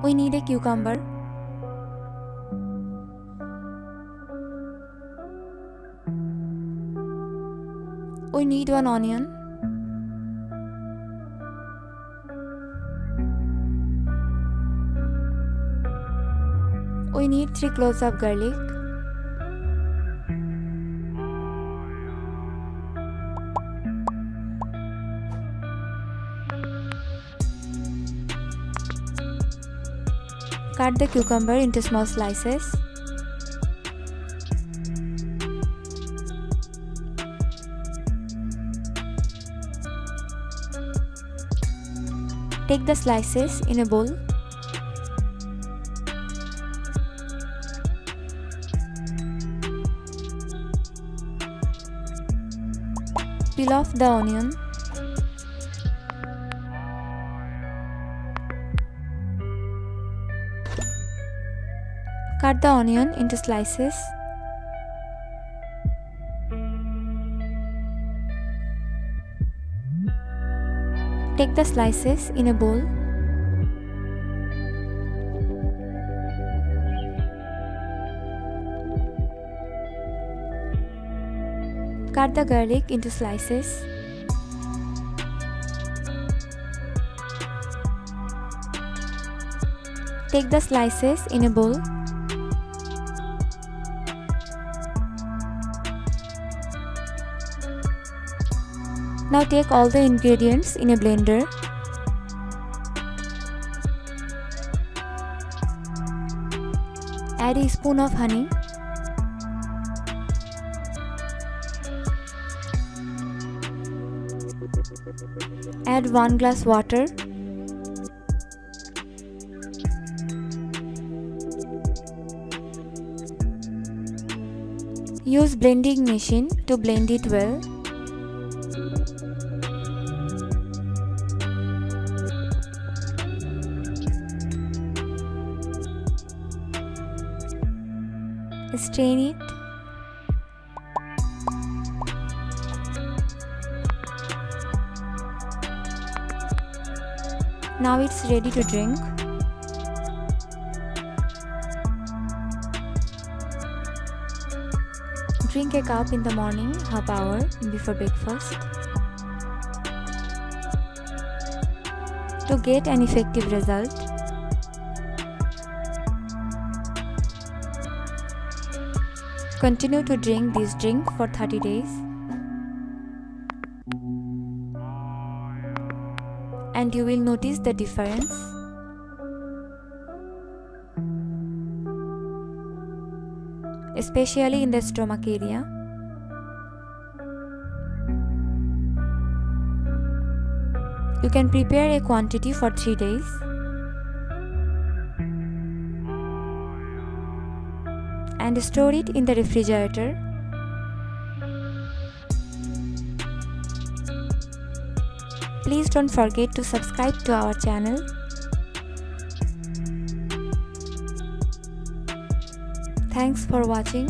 We need a cucumber. We need 1 onion. We need 3 cloves of garlic. Cut the cucumber into small slices. Take the slices in a bowl. Peel off the onion. Cut the onion into slices. Take the slices in a bowl. Cut the garlic into slices. Take the slices in a bowl. Now take all the ingredients in a blender. Add a spoon of honey. Add 1 glass water. Use blending machine to blend it well. Strain it. Now it's ready to drink. Drink a cup in the morning, half hour before breakfast. To get an effective result, continue to drink this drink for 30 days and you will notice the difference. Especially in the stomach area. You can prepare a quantity for 3 days. And store it in the refrigerator. Please don't forget to subscribe to our channel. Thanks for watching.